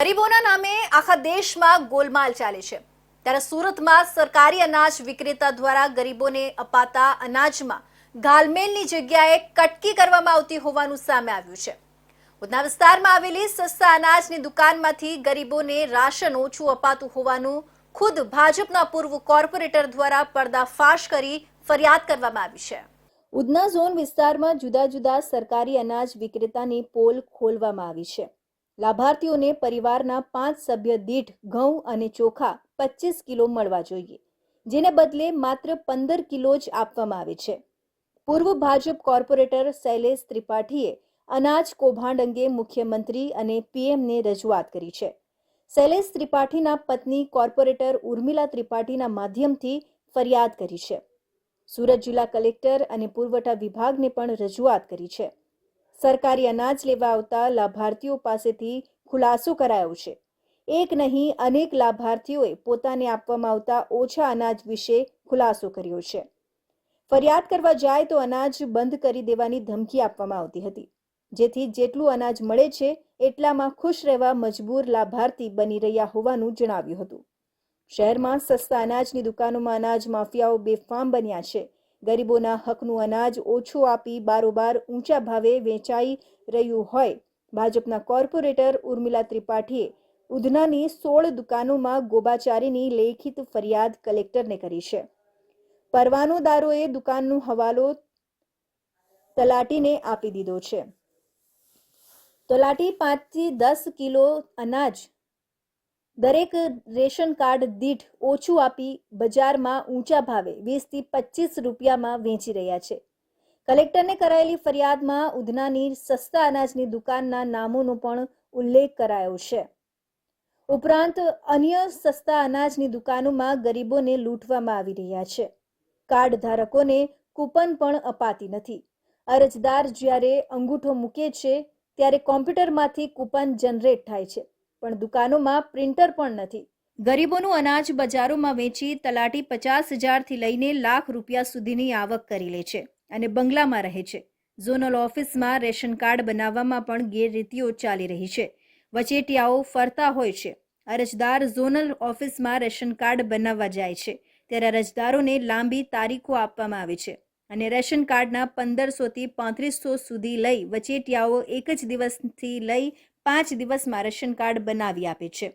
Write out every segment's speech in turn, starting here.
ગરીબોના નામે આખા દેશમાં ગોલમાલ ચાલે છે ત્યારે સુરતમાં સરકારી અનાજ વિક્રેતા દ્વારા ગરીબોને અપાતા અનાજમાં ઘાલમેલની જગ્યાએ કટકી કરવામાં આવતી હોવાનું સામે આવ્યું છે। ઉધના વિસ્તારમાં આવેલી સસ્તા અનાજની દુકાનમાંથી ગરીબોને રાશન ઓછું અપાતું હોવાનું ખુદ ભાજપના પૂર્વ કોર્પોરેટર દ્વારા પર્દાફાશ કરી ફરિયાદ કરવામાં આવી છે। ઉધના ઝોન વિસ્તારમાં જુદા જુદા સરકારી અનાજ વિક્રેતાની પોલ ખોલવામાં આવી છે। લાભાર્થીઓને પરિવારના 5 સભ્ય દીઠ ઘઉં અને ચોખા 25 કિલો મળવા જોઈએ, જેને બદલે માત્ર 15 કિલો જ આપવામાં આવે છે। પૂર્વ ભાજપ કોર્પોરેટર શૈલેષ ત્રિપાઠીએ અનાજ કૌભાંડ અંગે મુખ્યમંત્રી અને પીએમને રજૂઆત કરી છે। શૈલેષ ત્રિપાઠીના પત્ની કોર્પોરેટર ઉર્મિલા ત્રિપાઠીના માધ્યમથી ફરિયાદ કરી છે। સુરત જિલ્લા કલેક્ટર અને પુરવઠા વિભાગને પણ રજૂઆત કરી છે। સરકારી અનાજ લેવા આવતા લાભાર્થીઓ પાસેથી ખુલાસો કરાયો છે। એક નહીં અનેક લાભાર્થીઓએ પોતાને આપવામાં આવતા ઓછા અનાજ વિશે ખુલાસો કર્યો છે। ફરિયાદ કરવા જાય તો અનાજ બંધ કરી દેવાની ધમકી આપવામાં આવતી હતી, જેથી જેટલું અનાજ મળે છે એટલામાં ખુશ રહેવા મજબૂર લાભાર્થી બની રહ્યા હોવાનું જણાવ્યું હતું। શહેરમાં સસ્તા અનાજની દુકાનોમાં અનાજ માફિયાઓ બેફામ બન્યા છે। ગરીબોના હકનું અનાજ ઓછું આપી બારોબાર ઊંચા ભાવે વેચાઈ રહ્યું હોય ભાજપના કોર્પોરેટર ઉર્મિલા ત્રિપાઠીએ ઉધનાની 16 દુકાનોમાં ગોબાચારીની લેખિત ફરિયાદ કલેક્ટરને કરી છે। પરવાનોદારોએ દુકાનનો હવાલો તલાટીને આપી દીધો છે। તલાટી 5 થી 10 કિલો અનાજ દરેક રેશન કાર્ડ દીઠ ઓછું આપી બજારમાં ઊંચા ભાવે 20 થી 25 રૂપિયામાં વેચી રહ્યા છે। કલેક્ટરને કરાયેલી ફરિયાદમાં ઉધનાની સસ્તા અનાજની દુકાનના નામોનો પણ ઉલ્લેખ કરાયો છે। ઉપરાંત અન્ય સસ્તા અનાજની દુકાનોમાં ગરીબોને લૂંટવામાં આવી રહ્યા છે। કાર્ડ ધારકોને કૂપન પણ અપાતી નથી। અરજદાર જ્યારે અંગૂઠો મૂકે છે ત્યારે કોમ્પ્યુટરમાંથી કૂપન જનરેટ થાય છે, પણ દુકાનોમાં પ્રિન્ટર પણ નથી। ગરીબોનું અનાજ બજારોમાં વેચી તલાટી 50,000 થી લઈને લાખ રૂપિયા સુધીની આવક કરી લે છે અને બંગલામાં રહે છે। ઝોનલ ઓફિસમાં રેશન કાર્ડ બનાવવામાં પણ ગેરરીતિઓ ચાલી રહી છે। વચેટિયાઓ ફરતા હોય છે। અરજદાર ઝોનલ ઓફિસમાં રેશન કાર્ડ બનાવવા જાય છે ત્યારે અરજદારોને લાંબી તારીખો આપવામાં આવે છે અને રેશન કાર્ડના 1500 થી 3500 સુધી લઈ વચેટિયાઓ એક જ દિવસથી લઈ 5 દિવસમાં રેશન કાર્ડ બનાવી આપે છે।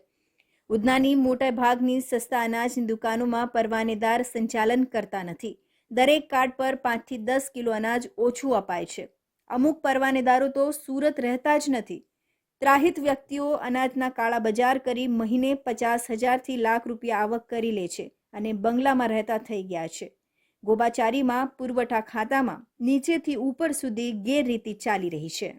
ઉધનાની મોટા ભાગની સસ્તા અનાજની દુકાનોમાં પરવાનેદાર સંચાલન કરતા નથી। દરેક કાર્ડ પર 5 થી 10 કિલો અનાજ ઓછું અપાય છે। અમુક પરવાનેદારો તો સુરત રહેતા જ નથી। ત્રાહિત વ્યક્તિઓ અનાજના કાળા બજાર કરી મહિને 50,000 થી લાખ રૂપિયા આવક કરી લે છે અને બંગલામાં રહેતા થઈ ગયા છે। ગોબાચારીમાં પુરવઠા ખાતામાં નીચેથી ઉપર સુધી ગેરરીતિ ચાલી રહી છે।